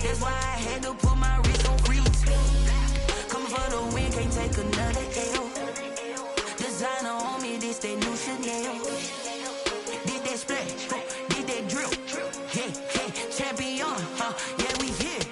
That's why I had to put my wrist on freeze. Coming for the win, can't take another L. Designer on me, this that new Chanel. Did that splash, did that drill. Yeah, champion, yeah, we here.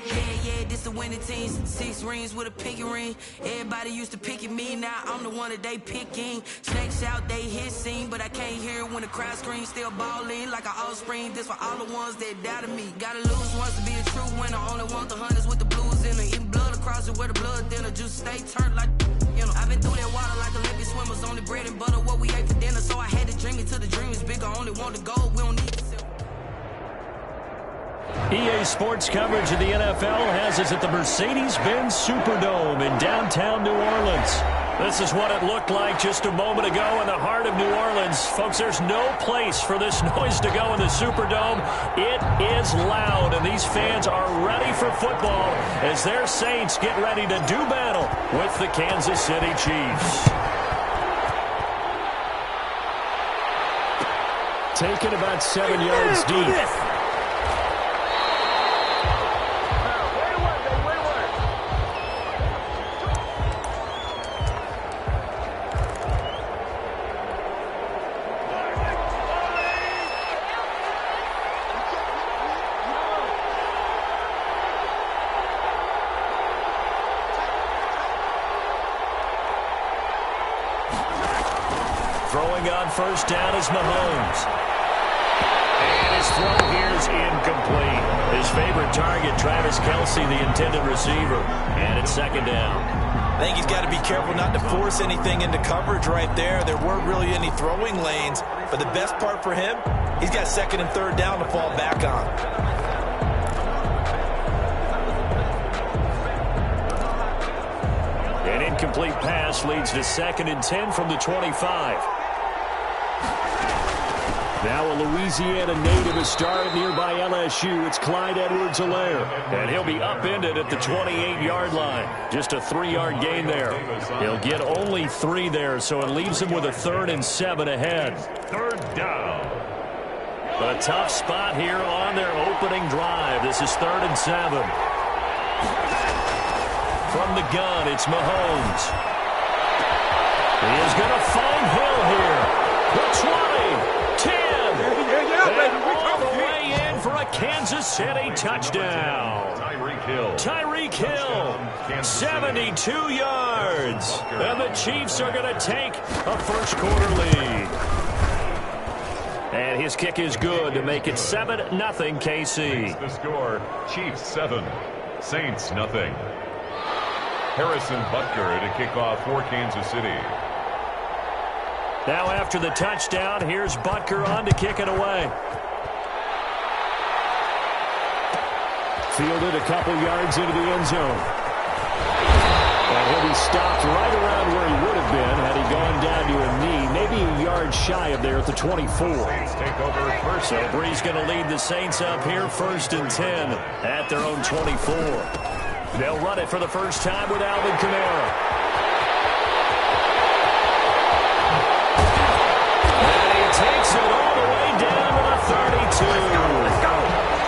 Yeah, this the winning team. 6 rings with a pinky ring. Everybody used to pick at me, now I'm the one that they picking. Snakes out, they hit scene, but I can't hear it when the crowd screams. Still ballin' like an offspring. This for all the ones that doubted me. Gotta lose once to be a true winner. Only want the hunters with the blues in it. Eating blood across it where the blood dinner. Just stay turned like, you know. I've been through that water like Olympic swimmers. Only bread and butter, what we ate for dinner. So I had to dream it till the dream is bigger. Only want the gold, we don't need to sell. EA Sports coverage of the NFL has us at the Mercedes-Benz Superdome in downtown New Orleans. This is what it looked like just a moment ago in the heart of New Orleans. Folks, there's no place for this noise to go in the Superdome. It is loud, and these fans are ready for football as their Saints get ready to do battle with the Kansas City Chiefs. Taken about 7 yards deep. Throwing on first down is Mahomes. And his throw here is incomplete. His favorite target, Travis Kelce, the intended receiver. And it's second down. I think he's got to be careful not to force anything into coverage right there. There weren't really any throwing lanes. But the best part for him, he's got second and third down to fall back on. An incomplete pass leads to second and 10 from the 25. Now a Louisiana native is started nearby LSU. It's Clyde Edwards-Helaire. And he'll be upended at the 28-yard line. Just a 3-yard gain there. He'll get only 3 there, so it leaves him with a 3rd and 7 ahead. Third down. But a tough spot here on their opening drive. This is 3rd and 7. From the gun, it's Mahomes. He is going to find Hill here. The 20. 10, and all the way in for a Kansas City touchdown. Tyreek Hill, 72 yards. And the Chiefs are going to take a first-quarter lead. And his kick is good to make it 7-0 KC. The score, Chiefs 7, Saints nothing. Harrison Butker to kick off for Kansas City. Now after the touchdown, here's Butker on to kick it away. Fielded a couple yards into the end zone. And he'll be stopped right around where he would have been had he gone down to a knee, maybe a yard shy of there at the 24. Take over first. So Brees going to lead the Saints up here, 1st and 10 at their own 24. They'll run it for the first time with Alvin Kamara. Takes it all the way down to the 32. Let's go.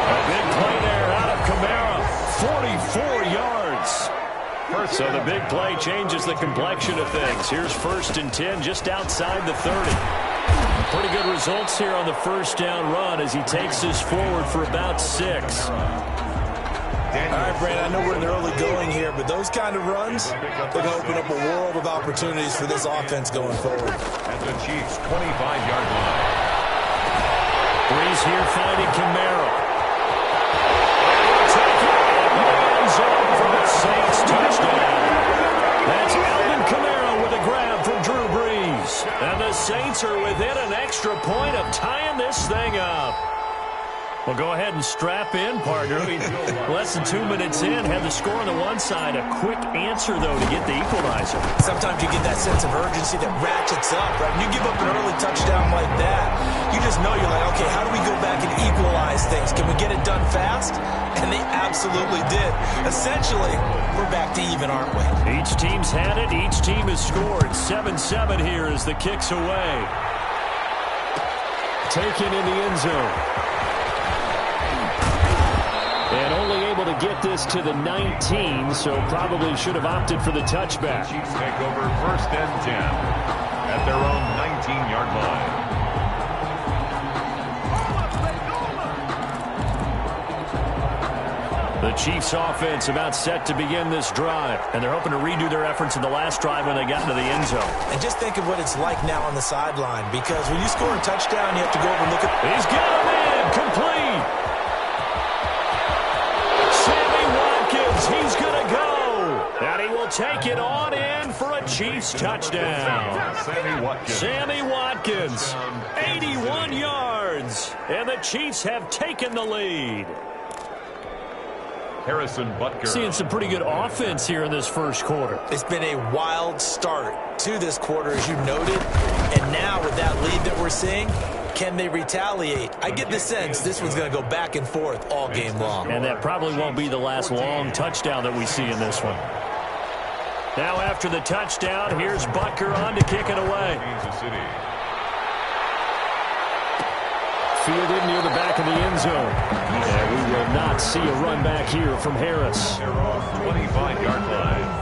A big play there out of Kamara. 44 yards. So the big play changes the complexion of things. Here's 1st and 10 just outside the 30. Pretty good results here on the first down run as he takes this forward for about 6. All right, Brandon, I know we're in the early going here, but those kind of runs, they're going to open up a world of opportunities for this offense going forward. At the Chiefs' 25-yard line. Brees here finding Kamara. Taking it zone for the Saints touchdown. That's Alvin Kamara with a grab from Drew Brees. And the Saints are within an extra point of tying this thing up. Well, go ahead and strap in, partner. Less than 2 minutes in, had the score on the one side. A quick answer, though, to get the equalizer. Sometimes you get that sense of urgency that ratchets up, right? When you give up an early touchdown like that, you just know you're like, okay, how do we go back and equalize things? Can we get it done fast? And they absolutely did. Essentially, we're back to even, aren't we? Each team's had it. Each team has scored. 7-7 here as the kick's away. Taken in the end zone. And only able to get this to the 19, so probably should have opted for the touchback. Chiefs take over 1st and 10 at their own 19-yard line. The Chiefs offense about set to begin this drive, and they're hoping to redo their efforts in the last drive when they got into the end zone. And just think of what it's like now on the sideline, because when you score a touchdown, you have to go over and look at... He's got him in, complete. Sammy Watkins, he's going to go. And he will take it on in for a Chiefs touchdown. Sammy Watkins, 81 yards, and the Chiefs have taken the lead. Harrison Butker. Seeing some pretty good offense here in this first quarter. It's been a wild start to this quarter, as you noted. And now with that lead that we're seeing, can they retaliate? I get the sense this one's going to go back and forth all game long. And that probably won't be the last long touchdown that we see in this one. Now after the touchdown, here's Butker on to kick it away. Kansas City. Fielded near the back of the end zone. And we will not see a run back here from Harris. Their own 25-yard line.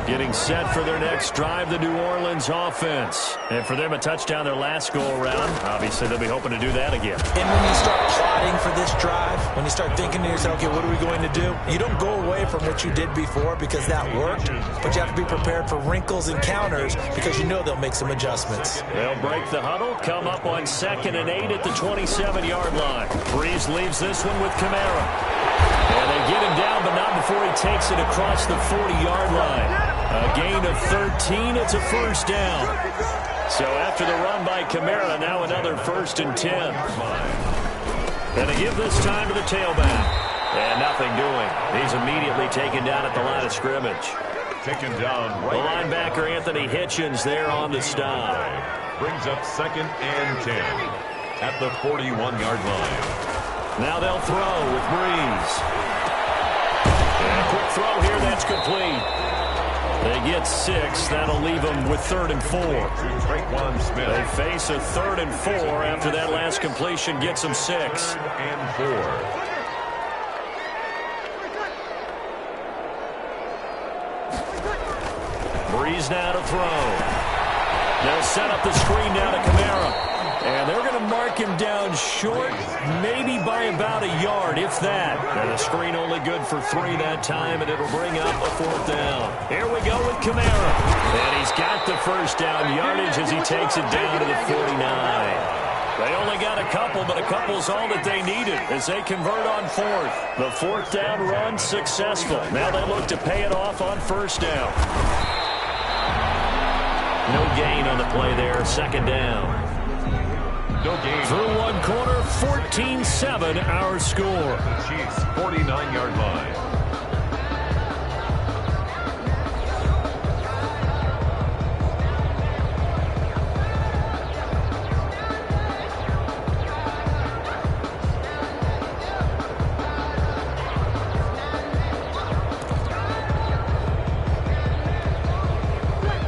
Getting set for their next drive, the New Orleans offense. And for them, a touchdown their last go-around. Obviously, they'll be hoping to do that again. And when you start plotting for this drive, when you start thinking to yourself, okay, what are we going to do? You don't go away from what you did before because that worked, but you have to be prepared for wrinkles and counters because you know they'll make some adjustmts. They'll break the huddle, come up on 2nd and 8 at the 27-yard line. Breeze leaves this one with Kamara. And they get him down, but not before he takes it across the 40-yard line. A gain of 13, it's a first down. So after the run by Kamara, now another 1st and 10. And they give this time to the tailback. And nothing doing. He's immediately taken down at the line of scrimmage. Taken down right. The linebacker, Anthony Hitchens, there on the stop. Brings up 2nd and 10 at the 41-yard line. Now they'll throw with Breeze. And a quick throw here, that's complete. They get 6. That'll leave them with 3rd and 4. They face a 3rd and 4 after that last completion gets them 6. 3rd and 4. Breeze now to throw. They'll set up the screen now to Kamara. And they're going to mark him down short, maybe by about a yard, if that. And the screen only good for 3 that time, and it'll bring up a 4th down. Here we go with Kamara. And he's got the first down yardage as he takes it down to the 49. They only got a couple, but a couple's all that they needed as they convert on 4th. The 4th down run successful. Now they look to pay it off on 1st down. No gain on the play there, 2nd down. No gain. Through one quarter, 14-7 our score. The Chiefs, 49-yard line.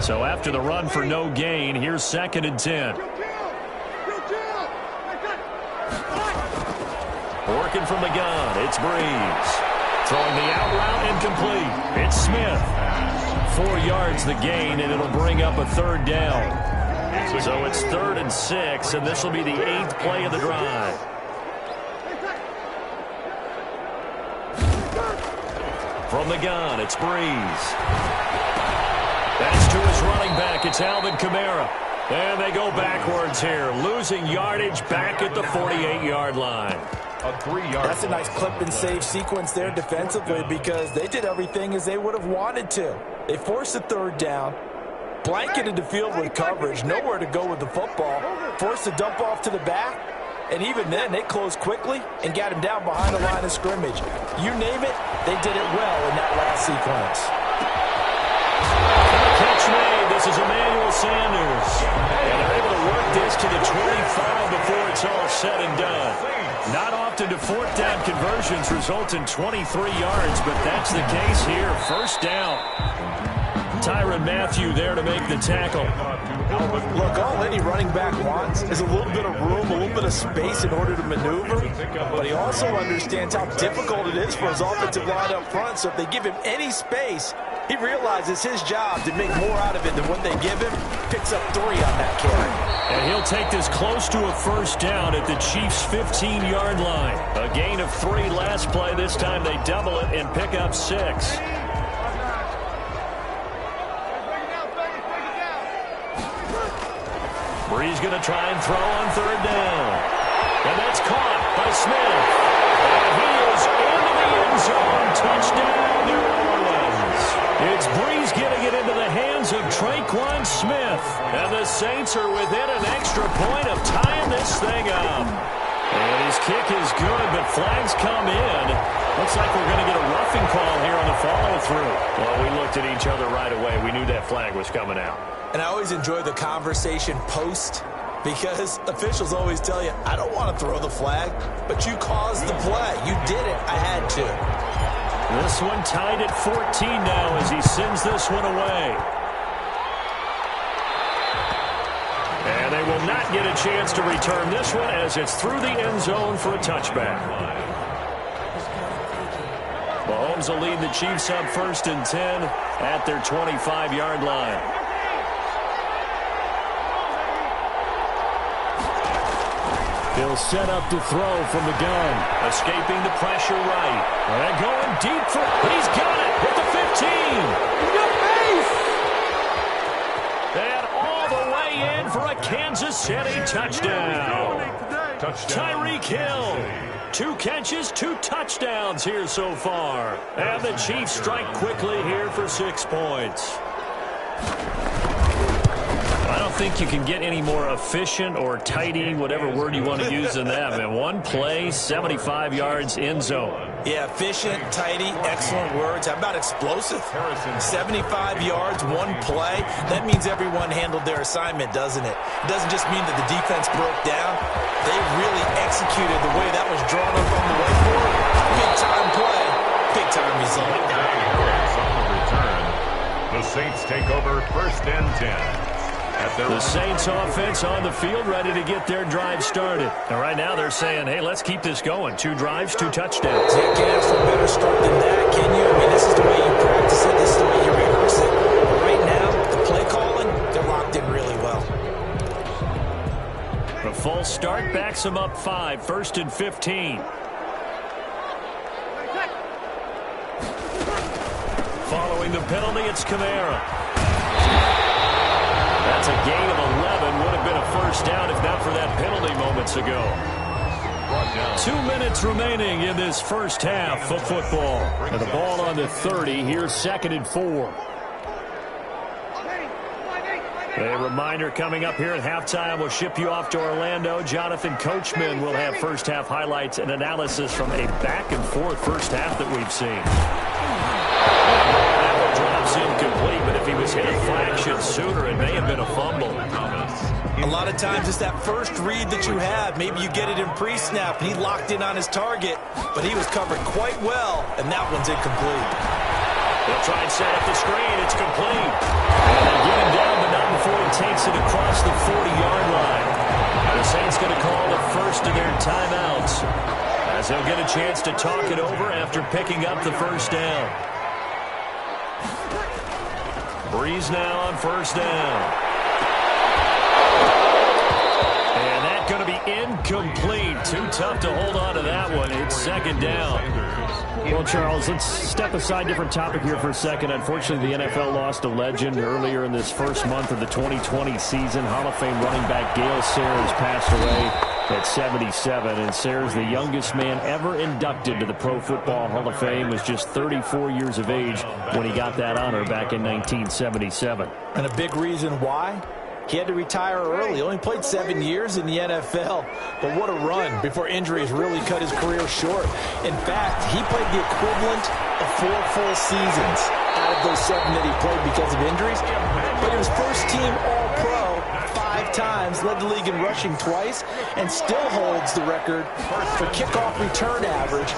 So after the run for no gain, here's 2nd and 10. Working from the gun, it's Breeze. Throwing the out route incomplete. It's Smith. 4 yards the gain, and it'll bring up a 3rd down. So it's 3rd and 6, and this will be the 8th play of the drive. From the gun, it's Breeze. That's to his running back. It's Alvin Kamara. And they go backwards here, losing yardage back at the 48-yard line. A 3-yard. That's a nice clip and save sequence there defensively because they did everything as they would have wanted to. They forced a 3rd down, blanketed the field with coverage, nowhere to go with the football, forced a dump off to the back, and even then they closed quickly and got him down behind the line of scrimmage. You name it, they did it well in that last sequence. Catch made. This is Emmanuel Sanders. And they're able to work this to the 25 before it's all said and done. Not often do 4th down conversions result in 23 yards, but that's the case here. 1st down. Tyrann Mathieu there to make the tackle. Look, all any running back wants is a little bit of room, a little bit of space in order to maneuver. But he also understands how difficult it is for his offensive line up front. So if they give him any space, he realizes his job to make more out of it than what they give him. Picks up 3 on that carry. And he'll take this close to a first down at the Chiefs' 15-yard line. A gain of 3 last play. This time they double it and pick up 6. Brees going to try and throw on 3rd down. And that's caught by Smith. And he is into the end zone. Touchdown, New Orleans. It's Brees getting it into the hands of Tre'Quan Smith. And the Saints are within an extra point of tying this thing up. And his kick is good, but flags come in. Looks like we're going to get a roughing call here on the follow-through. Well, we looked at each other right away. We knew that flag was coming out. And I always enjoy the conversation post, because officials always tell you, I don't want to throw the flag, but you caused the play. You did it. I had to. This one tied at 14 now as he sends this one away. And they will not get a chance to return this one as it's through the end zone for a touchback. Mahomes will lead the Chiefs up 1st and 10 at their 25-yard line. He'll set up to throw from the gun. Escaping the pressure right. And going deep for... He's got it at the 15. And all the way in for a Kansas City touchdown. Tyreek Hill. 2 catches, 2 touchdowns here so far. And the Chiefs strike quickly here for 6 points. I don't think you can get any more efficient or tidy, whatever word you want to use than that. Man, 1 play, 75 yards, end zone. Yeah, efficient, tidy, excellent words. How about explosive? 75 yards, 1 play. That means everyone handled their assignment, doesn't it? It doesn't just mean that the defense broke down. They really executed the way that was drawn up on the whiteboard. Big-time play, big-time result. On the return, the Saints take over 1st and 10. The Saints offense on the field ready to get their drive started. And right now they're saying, hey, let's keep this going. 2 drives, 2 touchdowns. You can't ask for a better start than that, can you? I mean, this is the way you practice it. This is the way you rehearse it. But right now, the play calling, they're locked in really well. The false start backs them up 5, 1st and 15. Following the penalty, it's Kamara. That's a gain of 11. Would have been a first down if not for that penalty moments ago. 2 minutes remaining in this first half of football. And the ball on the 30. Here's 2nd and 4. A reminder coming up here at halftime. We'll ship you off to Orlando. Jonathan Coachman will have first half highlights and analysis from a back-and-forth first half that we've seen. Incomplete, but if he was hit a fraction sooner, it may have been a fumble. A lot of times it's that first read that you have. Maybe you get it in pre-snap. He locked in on his target, but he was covered quite well, and that one's incomplete. They'll try and set up the screen. It's complete. And they get him down, but not before he takes it across the 40-yard line. The Saints going to call the first of their timeouts as they'll get a chance to talk it over after picking up the first down. Brees now on 1st down. And that's going to be incomplete. Too tough to hold on to that one. It's 2nd down. Well, Charles, let's step aside, different topic here for a second. Unfortunately, the NFL lost a legend earlier in this first month of the 2020 season. Hall of Fame running back Gale Sayers passed away at 77, and Sayers, the youngest man ever inducted to the Pro Football Hall of Fame, was just 34 years of age when he got that honor back in 1977. And a big reason why? He had to retire early. He only played 7 years in the NFL. But what a run before injuries really cut his career short. In fact, he played the equivalent of 4 full seasons out of those 7 that he played because of injuries. But he was first-team All-Pro 5 times, led the league in rushing twice, and still holds the record for kickoff return average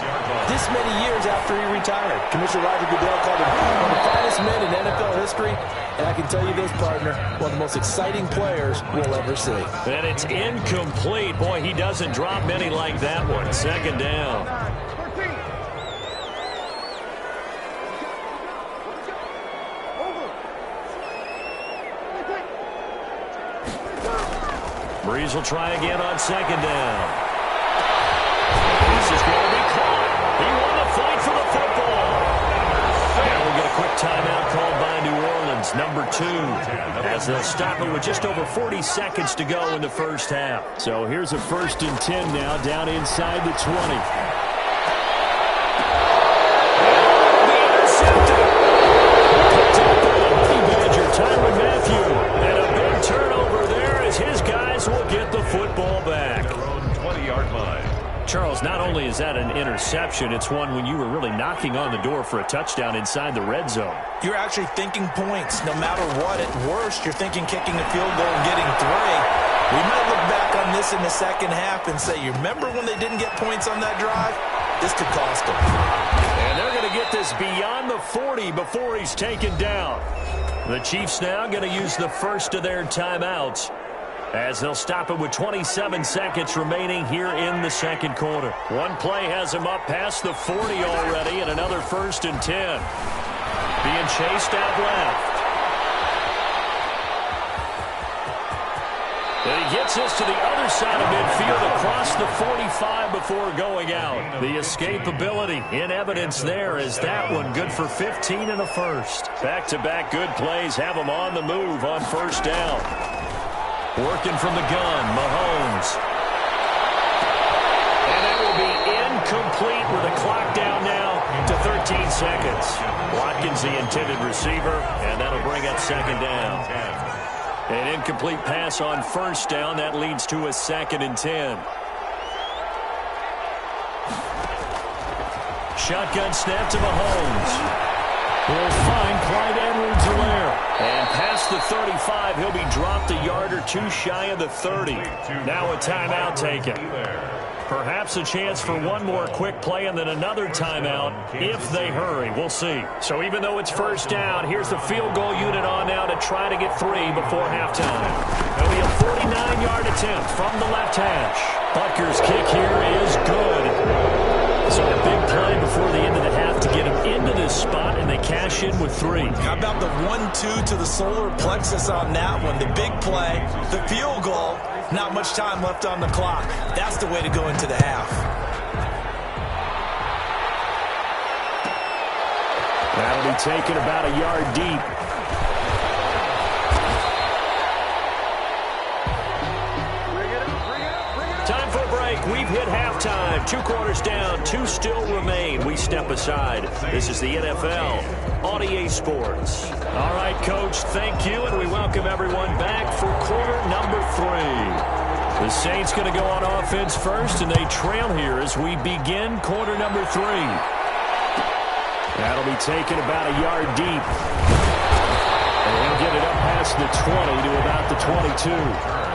this many years after he retired. Commissioner Roger Goodell called him one of the finest men in NFL history, and I can tell you this, partner, one of the most exciting players we'll ever see. And it's incomplete. Boy, he doesn't drop many like that one. Second down. Breeze will try again on second down. This is going to be caught. He won the fight for the football. And we'll get a quick timeout called by New Orleans, number 2, as they'll stop it with just over 40 seconds to go in the first half. So here's a 1st and 10 now, down inside the 20. Tyrann Mathieu, and a big turnover there as his guys will get the football back. Their own 20-yard line. Charles, not only is that an interception, it's one when you were really knocking on the door for a touchdown inside the red zone. You're actually thinking points. No matter what, at worst, you're thinking kicking a field goal and getting 3. We might look back on this in the second half and say, you remember when they didn't get points on that drive? This could cost them. And they're going to get this beyond the 40 before he's taken down. The Chiefs now going to use the first of their timeouts as they'll stop it with 27 seconds remaining here in the second quarter. One play has him up past the 40 already, and another 1st and 10. Being chased out left. And he gets this to the other side of midfield across the 45 before going out. The escapability in evidence there is that one good for 15 and a first. Back-to-back good plays have him on the move on first down. Working from the gun, Mahomes. And that will be incomplete with the clock down now to 13 seconds. Watkins the intended receiver, and that'll bring up second down. An incomplete pass on first down. That leads to a 2nd and 10. Shotgun snap to Mahomes. Will find Clyde Edwards-Helaire. And past the 35, he'll be dropped a yard or 2 shy of the 30. Now a timeout taken. Perhaps a chance for one more quick play and then another timeout if they hurry. We'll see. So even though it's first down, here's the field goal unit on now to try to get 3 before halftime. It'll be a 49-yard attempt from the left hash. Butker's kick here is good. So a big play before the end of the half to get him into this spot, and they cash in with 3. How about the 1-2 to the solar plexus on that one? The big play, the field goal, not much time left on the clock. That's the way to go into the half. That'll be taken about a yard deep. Time for a break. We've hit halftime. 2 quarters down. 2 still remain. We step aside. This is the NFL on EA Sports. All right, Coach, thank you, and we welcome everyone back for quarter number 3. The Saints going to go on offense first, and they trail here as we begin quarter number 3. That'll be taken about a yard deep. And he'll get it up past the 20 to about the 22.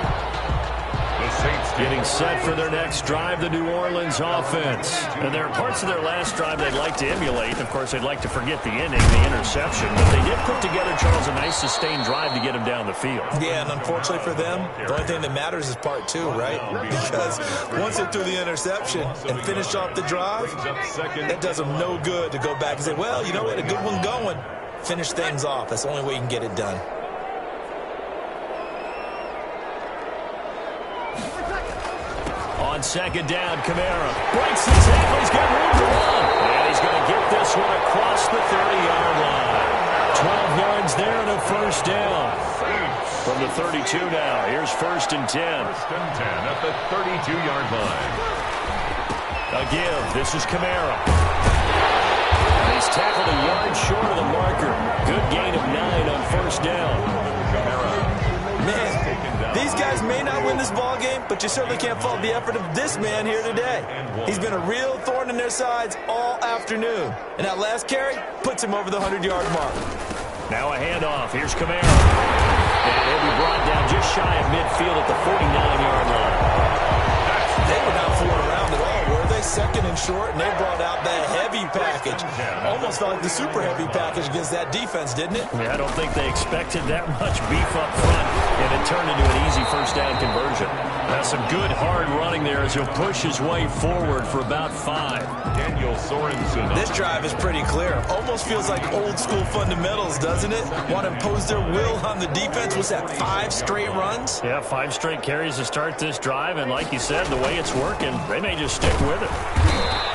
Getting set for their next drive, the New Orleans offense. And there are parts of their last drive they'd like to emulate. Of course, they'd like to forget the ending, the interception. But they did put together, Charles, a nice sustained drive to get him down the field. Yeah, and unfortunately for them, the only thing that matters is part 2, right? Because once they threw the interception and finished off the drive, that does them no good to go back and say, well, you know, we had a good one going. Finish things off. That's the only way you can get it done. On second down, Kamara breaks the tackle. He's got room to run. And he's going to get this one across the 30-yard line. 12 yards there and a first down. From the 32 now. Here's 1st and 10. 1st and 10 at the 32-yard line. A give. This is Kamara. And he's tackled a yard short of the marker. Good gain of 9 on first down. Man, these guys may not win this ball game, but you certainly can't fault the effort of this man here today. He's been a real thorn in their sides all afternoon. And that last carry puts him over the 100-yard mark. Now a handoff. Here's Kamara. And he'll be brought down just shy of midfield at the 49-yard line. They were not fooling around at all, were they? Second and short, and they brought out that heavy package. Almost felt like the super heavy package against that defense, didn't it? Yeah, I don't think they expected that much beef up front, and it turned into an easy first down conversion. That's some good hard running there as he'll push his way forward for about 5. Daniel Sorensen. This drive is pretty clear. Almost feels like old school fundamentals, doesn't it? Want to impose their will on the defense. What's that, 5 straight runs? Yeah, 5 straight carries to start this drive, and like you said, the way it's working, they may just stick with it.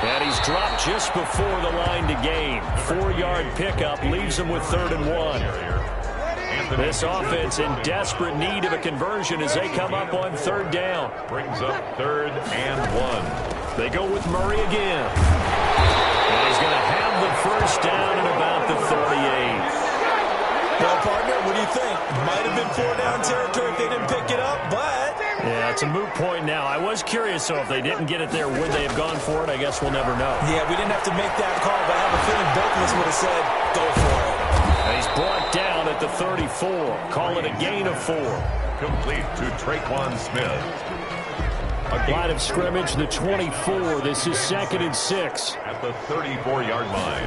And he's dropped just before the line to gain. 4-yard pickup leaves him with 3rd and 1. This offense in desperate need of a conversion as they come up on 3rd down. Brings up 3rd and 1. They go with Murray again. And he's going to have the first down at about the 38. Well, partner, what do you think? Might have been 4-down territory if they didn't pick it up, but... Yeah, it's a moot point now. I was curious, so if they didn't get it there, would they have gone for it? I guess we'll never know. Yeah, we didn't have to make that call, but I have a feeling both of us would have said, go for it. And he's brought down at the 34. Call it a gain of 4. Complete to Traquan Smith. Line of scrimmage, the 24. This is 2nd and 6. At the 34-yard line.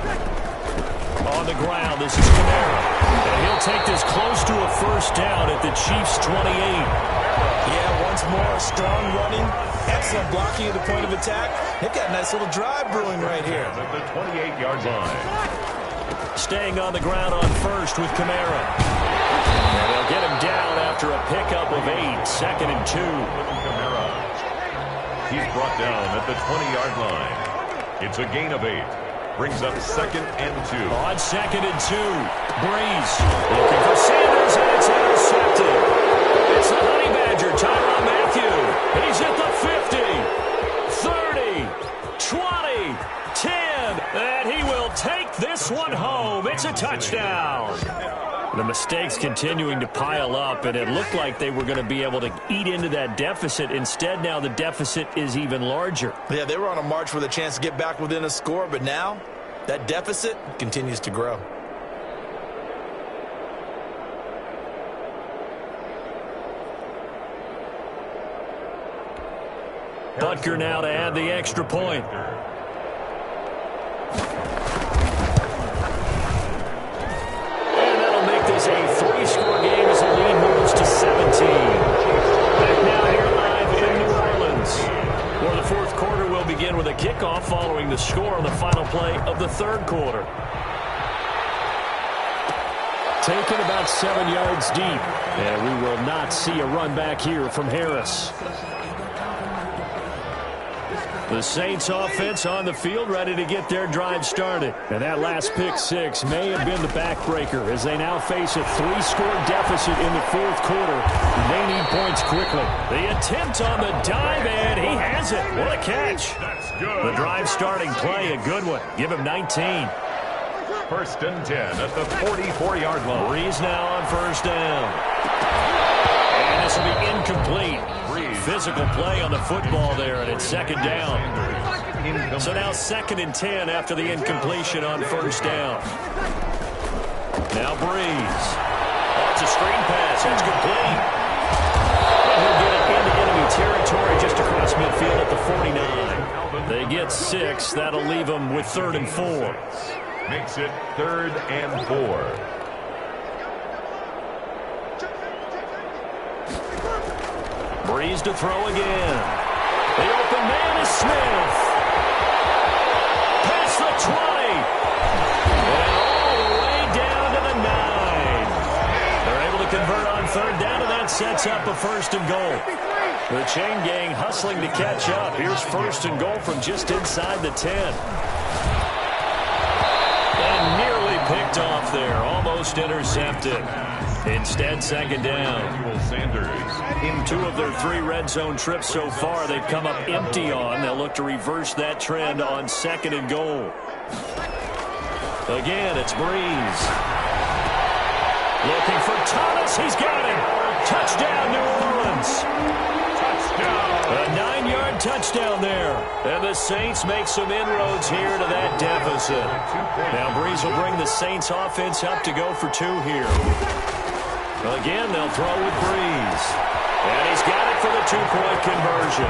On the ground, this is Kamara. And he'll take this close to a first down at the Chiefs' 28. Yeah, once more, strong running, excellent blocking at the point of attack. They've got a nice little drive brewing right here. At the 28-yard line. Staying on the ground on first with Kamara. And they'll get him down after a pickup of 8. 2nd and 2. Kamara. He's brought down at the 20-yard line. It's a gain of 8. Brings up 2nd and 2. On 2nd and 2. Breeze looking for Sanders, and it's intercepted. It's the Honey Badger, Tyrann Mathieu. He's at the 50, 30, 20, 10, and he will take this one home. It's a touchdown. The mistakes continuing to pile up, and it looked like they were going to be able to eat into that deficit. Instead, now the deficit is even larger. Yeah, they were on a march with a chance to get back within a score, but now that deficit continues to grow. Butker now to add the extra point. And that'll make this a 3-score game as the lead moves to 17. Back now here live in New Orleans, where the 4th quarter will begin with a kickoff following the score on the final play of the 3rd quarter. Taken about 7 yards deep, and we will not see a run back here from Harris. The Saints offense on the field ready to get their drive started. And that last pick 6 may have been the backbreaker as they now face a 3-score deficit in the 4th quarter. They need points quickly. The attempt on the dive, and he has it. What a catch. That's good. The drive starting play, a good one. Give him 19. 1st and 10 at the 44-yard line. Breeze now on 1st down. And this will be incomplete. Physical play on the football there, and it's 2nd down. So now 2nd and 10 after the incompletion on 1st down. Now Breeze. Oh, it's a screen pass. That's complete. And he'll get it into enemy territory just across midfield at the 49. They get 6. That'll leave them with 3rd and 4. Makes it 3rd and 4. Breeze to throw again. The open man is Smith. Past the 20. And all the way down to the 9. They're able to convert on 3rd down, and that sets up a 1st and goal. The chain gang hustling to catch up. Here's 1st and goal from just inside the 10. And nearly picked off there. Almost intercepted. Instead, 2nd down. Sanders. In 2 of their 3 red zone trips so far, they've come up empty on. They'll look to reverse that trend on 2nd and goal. Again, it's Breeze. Looking for Thomas. He's got him. Touchdown, New Orleans. Touchdown. A 9-yard touchdown there. And the Saints make some inroads here to that deficit. Now Breeze will bring the Saints offense up to go for 2 here. Well, again, they'll throw with Breeze. And he's got it for the two-point conversion.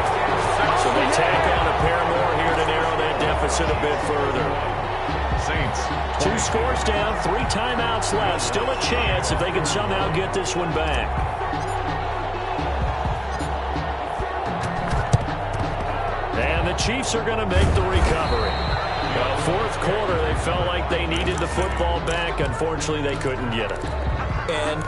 So they tack on a pair more here to narrow that deficit a bit further. Saints. 2 scores down, 3 timeouts left. Still a chance if they can somehow get this one back. And the Chiefs are going to make the recovery. Fourth quarter, they felt like they needed the football back. Unfortunately, they couldn't get it. And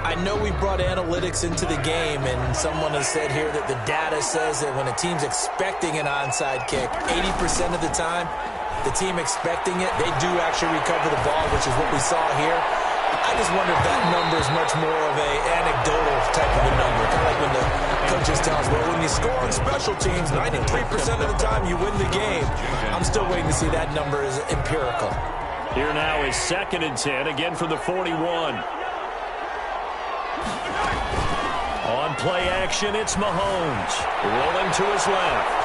I know we brought analytics into the game, and someone has said here that the data says that when a team's expecting an onside kick, 80% of the time, the team expecting it, they do actually recover the ball, which is what we saw here. I just wonder if that number is much more of a anecdotal type of a number. Kind of like when the coaches tell us, well, when you score on special teams, 93% of the time you win the game. I'm still waiting to see that number is empirical. Here now is 2nd and 10, again from the 41. On play action, it's Mahomes. Rolling to his left.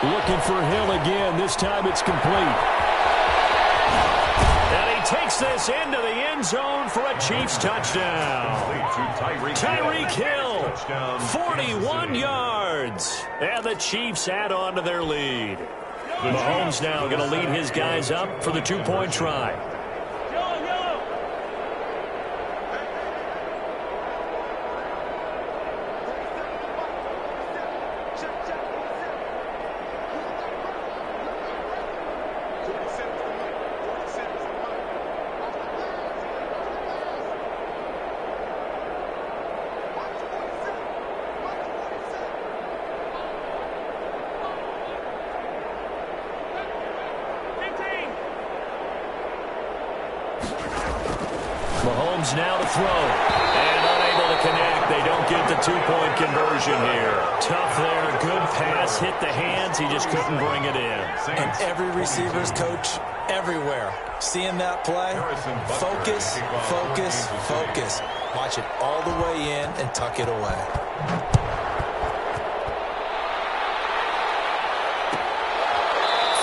Looking for Hill again. This time it's complete. And he takes this into the end zone for a Chiefs touchdown. Tyreek Hill, 41 yards. And the Chiefs add on to their lead. Mahomes now going to lead his guys up for the 2-point try. Mahomes now to throw. And unable to connect. They don't get the 2-point conversion here. Tough there. Good pass. Hit the hands. He just couldn't bring it in. And every receiver's coach everywhere. Seeing that play, focus, focus, focus. Watch it all the way in and tuck it away.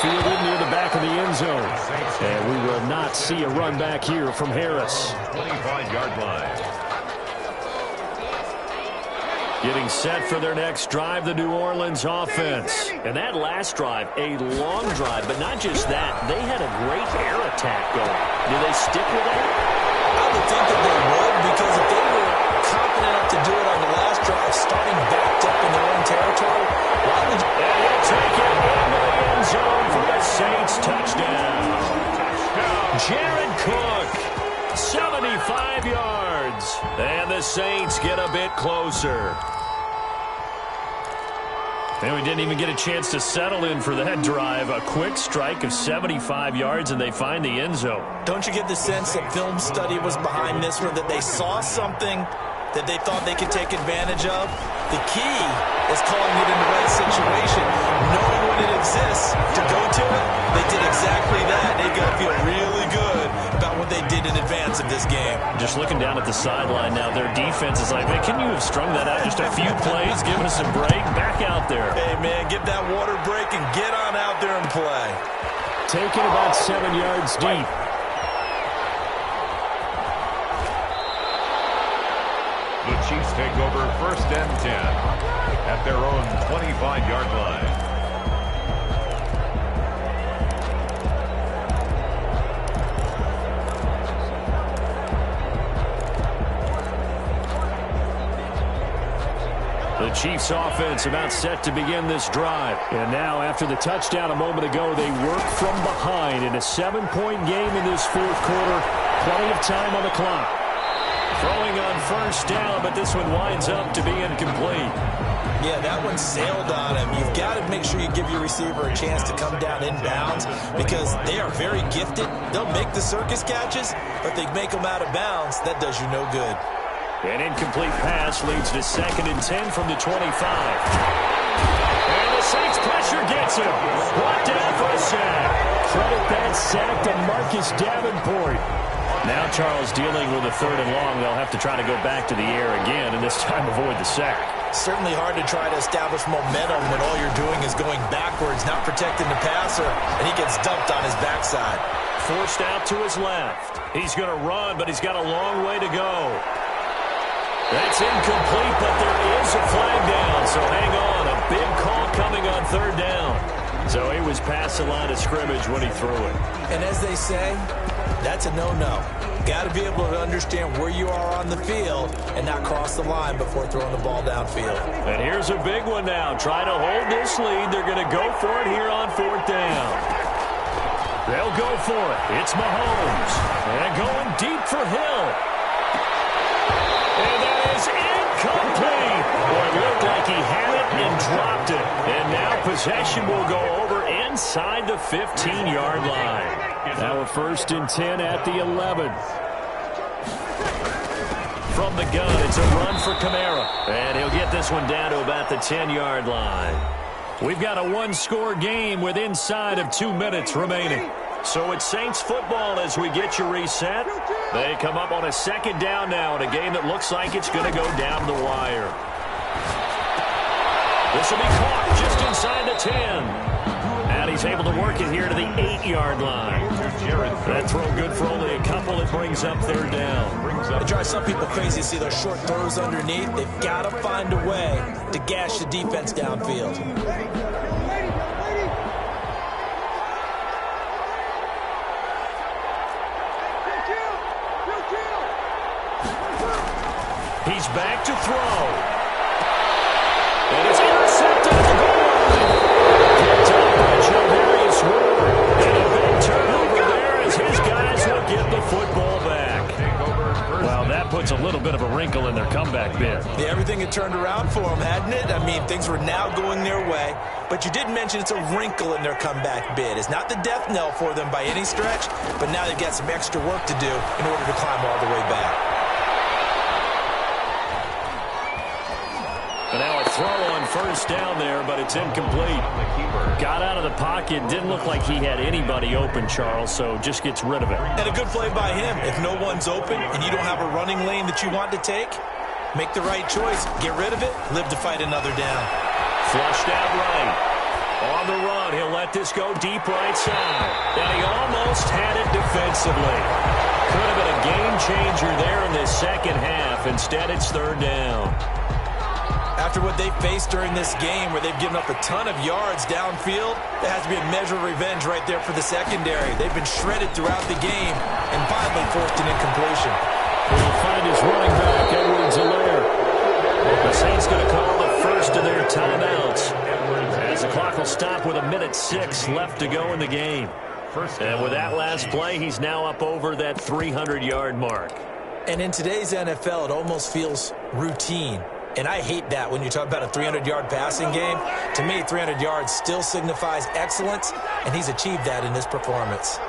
Fielded near the back of the end zone. And we will not see a run back here from Harris. 25-yard line. Getting set for their next drive, the New Orleans offense. And that last drive, a long drive, but not just that. They had a great air attack going. Do they stick with that? I would think that they would, because if they were confident enough to do it on the last drive, starting backed up in their own territory, why would you? And he'll take it into the end zone for the Saints touchdown. Jared Cook, 75 yards. And the Saints get a bit closer. And we didn't even get a chance to settle in for that drive. A quick strike of 75 yards, and they find the end zone. Don't you get the sense that film study was behind this one, that they saw something that they thought they could take advantage of? The key is calling it in the right situation. Knowing when it exists to go to it, they did exactly that. They got to feel really good about what they did in advance of this game. Just looking down at the sideline now, their defense is like, man, can you have strung that out just a few plays, giving us a break? Back out there. Hey, man, get that water break and get on out there and play. Taken about 7 yards deep. The Chiefs take over 1st and 10 at their own 25-yard line. The Chiefs offense about set to begin this drive. And now after the touchdown a moment ago, they work from behind in a 7-point game in this 4th quarter. Plenty of time on the clock. Throwing on 1st down, but this one winds up to be incomplete. Yeah, that one sailed on him. You've got to make sure you give your receiver a chance to come down inbounds, because they are very gifted. They'll make the circus catches, but they make them out of bounds. That does you no good. An incomplete pass leads to 2nd and 10 from the 25. And the Saints pressure gets him. Brought down for a sack. Credit that sack to Marcus Davenport. Now Charles dealing with a 3rd and long. They'll have to try to go back to the air again, and this time avoid the sack. Certainly hard to try to establish momentum when all you're doing is going backwards, not protecting the passer, and he gets dumped on his backside. Forced out to his left. He's going to run, but he's got a long way to go. That's incomplete, but there is a flag down, so hang on. A big call coming on third down. So he was past the line of scrimmage when he threw it. And as they say, that's a no-no. Got to be able to understand where you are on the field and not cross the line before throwing the ball downfield. And here's a big one now. Try to hold this lead. They're going to go for it here on fourth down. They'll go for it. It's Mahomes. And going deep for Hill. And that is incomplete. Boy, it looked like he had it and dropped it. And now possession will go over inside the 15-yard line. Now a 1st and 10 at the 11. From the gun, it's a run for Kamara. And he'll get this one down to about the 10-yard line. We've got a one-score game with inside of 2 minutes remaining. So it's Saints football as we get you reset. They come up on a 2nd down now in a game that looks like it's going to go down the wire. This will be caught just inside the 10. And he's able to work it here to the 8-yard line. That throw good for only a couple. It brings up 3rd down. It drives some people crazy to see those short throws underneath. They've got to find a way to gash the defense downfield. He's back to throw. And it's intercepted at the goal line. Picked up by Jovarius Ward. And a big turnover there as his guys will get the football back. Well, that puts a little bit of a wrinkle in their comeback bid. Yeah, everything had turned around for them, hadn't it? I mean, things were now going their way. But you did mention it's a wrinkle in their comeback bid. It's not the death knell for them by any stretch, but now they've got some extra work to do in order to climb all the way back. And now a throw on 1st down there, but it's incomplete. Got out of the pocket. Didn't look like he had anybody open, Charles, so just gets rid of it. And a good play by him. If no one's open and you don't have a running lane that you want to take, make the right choice. Get rid of it. Live to fight another down. Flushed out right. On the run, he'll let this go deep right side. And he almost had it defensively. Could have been a game changer there in this second half. Instead, it's 3rd down. After what they faced during this game where they've given up a ton of yards downfield, there has to be a measure of revenge right there for the secondary. They've been shredded throughout the game and finally forced an incompletion. He'll find his running back, Edwards-Helaire. The Saints going to call the first of their timeouts as the clock will stop with 1:06 left to go in the game. And with that last play, he's now up over that 300-yard mark. And in today's NFL, it almost feels routine. And I hate that when you talk about a 300-yard passing game. To me, 300 yards still signifies excellence, and he's achieved that in this performance.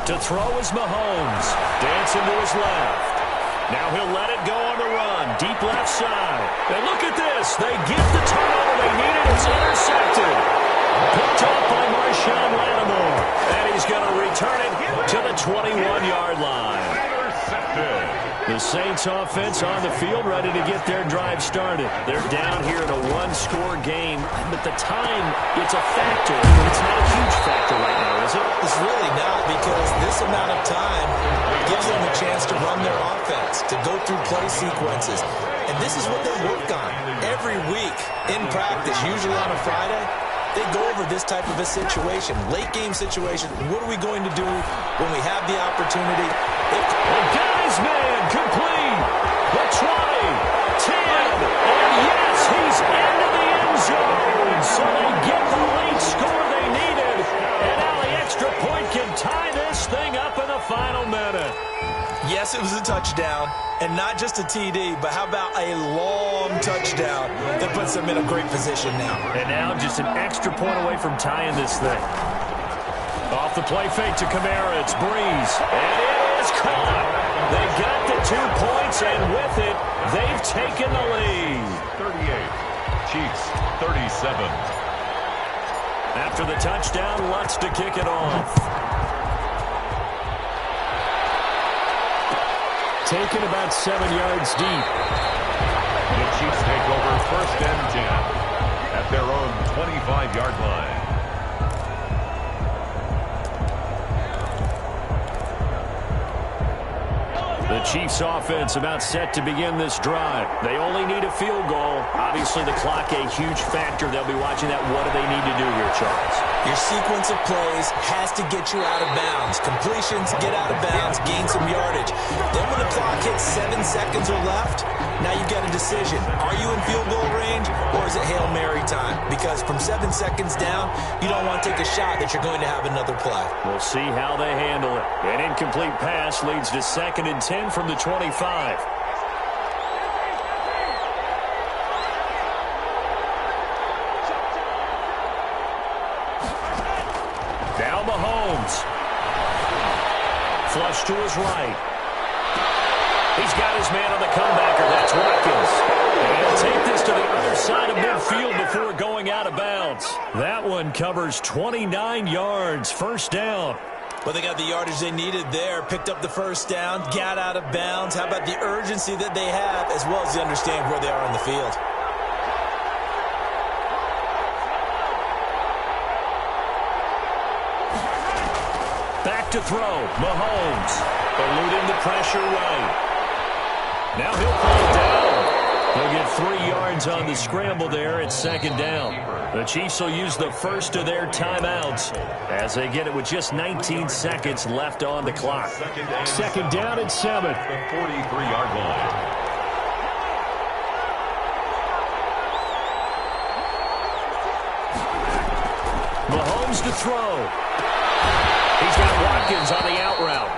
To throw is Mahomes. Dancing to his left. Now he'll let it go on the run. Deep left side. And look at this. They get the turnover they needed. It's intercepted. Picked up by Marshawn Lattimore. And he's going to return it to the 21-yard line. The Saints offense on the field ready to get their drive started. They're down here in a one-score game, but the time, it's a factor. It's not a huge factor right now, is it? It's really not, because this amount of time gives them a chance to run their offense, to go through play sequences. And this is what they work on every week in practice, usually on a Friday. They go over this type of a situation, late-game situation. What are we going to do when we have the opportunity? And guy's man, complete. The 20, 10, and yes, he's into the end zone. So they get the late score they needed. And now the extra point can tie this thing up in the final minute. Yes, it was a touchdown, and not just a TD, but how about a long touchdown that puts them in a great position now. And now just an extra point away from tying this thing. Off the play fake to Kamara, it's Breeze, and it is caught. They got the 2 points, and with it, they've taken the lead. 38, Chiefs 37. After the touchdown, Lutz to kick it off. taken about 7 yards deep. The Chiefs take over 1st and 10 at their own 25-yard line. The Chiefs offense about set to begin this drive. They only need a field goal. Obviously, the clock a huge factor. They'll be watching that. What do they need to do here, Charles? Your sequence of plays has to get you out of bounds. Completions, get out of bounds, gain some yardage. Then when the clock hits 7 seconds or left, now you've got a decision. Are you in field goal range or is it Hail Mary time? Because from 7 seconds down, you don't want to take a shot that you're going to have another play. We'll see how they handle it. An incomplete pass leads to 2nd and 10 from the 25. Now Mahomes. Flush to his right. He's got his man on the comebacker. That's Watkins. And he'll take this to the other side of midfield before going out of bounds. That one covers 29 yards. 1st down. Well, they got the yardage they needed there, picked up the 1st down, got out of bounds. How about the urgency that they have, as well as the understanding where they are on the field? Back to throw. Mahomes eluding the pressure right. Now he'll pull it down. They'll get 3 yards on the scramble there. It's 2nd down. The Chiefs will use the first of their timeouts as they get it with just 19 seconds left on the clock. 2nd down and 7. The 43-yard line. Mahomes to throw. He's got Watkins on the out route.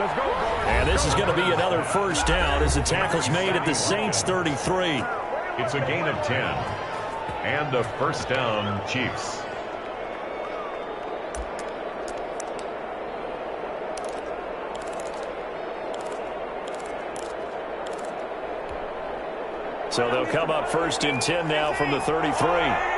And this is going to be another 1st down as the tackle's made at the Saints' 33. It's a gain of 10. And a 1st down, Chiefs. So they'll come up 1st and 10 now from the 33.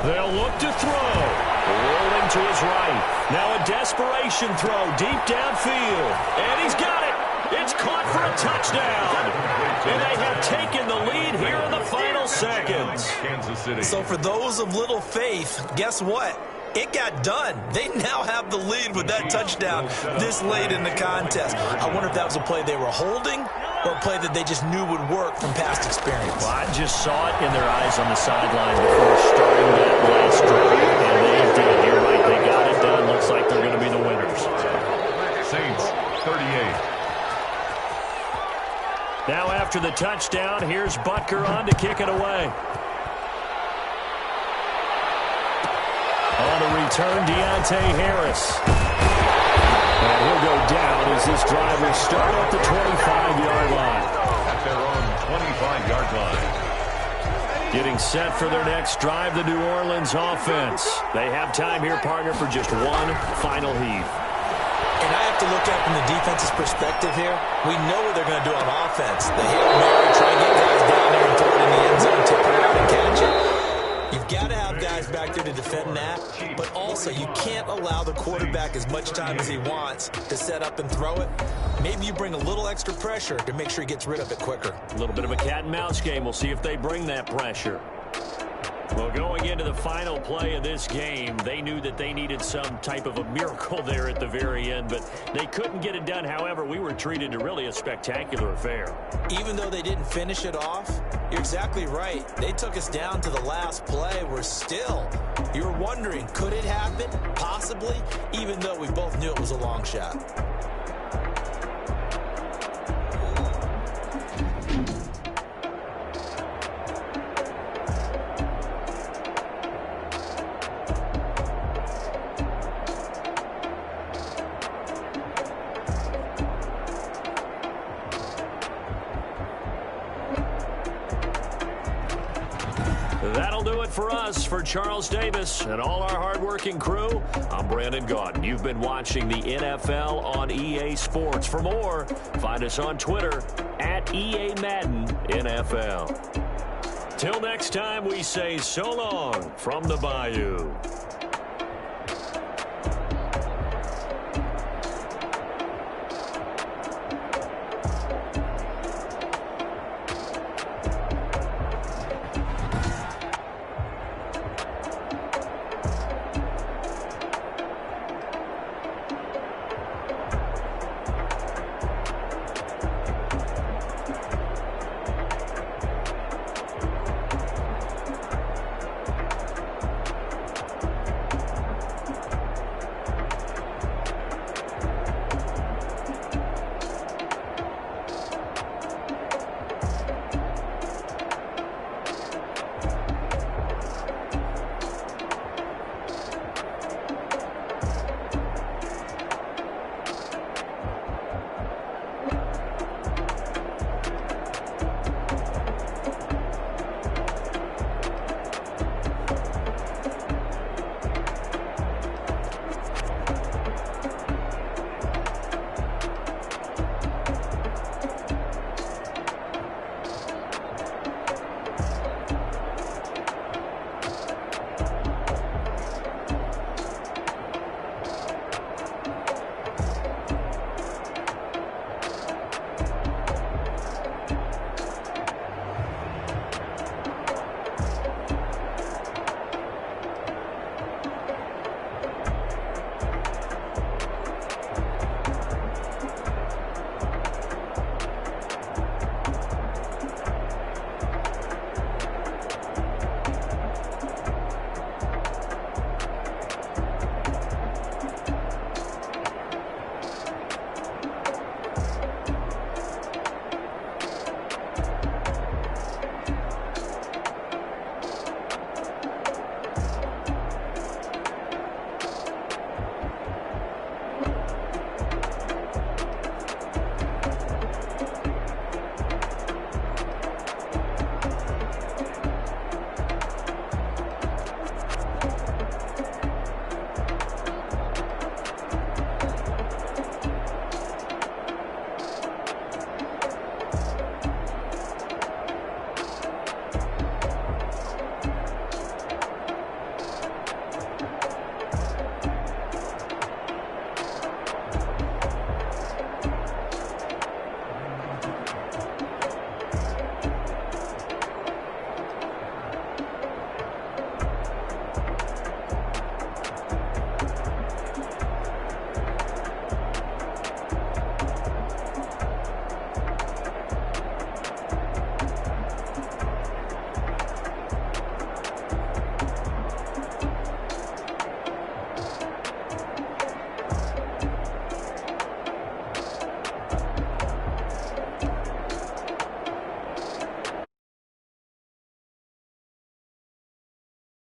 They'll look to throw. Rolling to his right. Now a desperation throw deep downfield. And he's got it. It's caught for a touchdown. And they have taken the lead here in the final seconds. Kansas City. So for those of little faith, guess what? It got done. They now have the lead with that touchdown this late in the contest. I wonder if that was a play they were holding or a play that they just knew would work from past experience. Well, I just saw it in their eyes on the sideline before starting that last drive, and they did. You're right. They got it done. Looks like they're going to be the winners. Saints, 38. Now after the touchdown, here's Butker on to kick it away. On the return, Deontay Harris. And he'll go down as this drive will start at the 25-yard line. At their own 25-yard line. Getting set for their next drive, the New Orleans offense. They have time here, partner, for just one final heave. And I have to look at it from the defense's perspective here. We know what they're going to do on offense. The Hail Mary, try and get guys down there and throw it in the end zone, tip it out and catch it. You've got to have guys back there to defend that, but also you can't allow the quarterback as much time as he wants to set up and throw it. Maybe you bring a little extra pressure to make sure he gets rid of it quicker. A little bit of a cat and mouse game. We'll see if they bring that pressure. Well, going into the final play of this game, they knew that they needed some type of a miracle there at the very end, but they couldn't get it done. However, we were treated to really a spectacular affair. Even though they didn't finish it off, you're exactly right. They took us down to the last play. We're still, you're wondering, could it happen? Possibly, even though we both knew it was a long shot. That'll do it for us. For Charles Davis and all our hardworking crew, I'm Brandon Gaudin. You've been watching the NFL on EA Sports. For more, find us on Twitter at EA Madden NFL. Till next time, we say so long from the Bayou.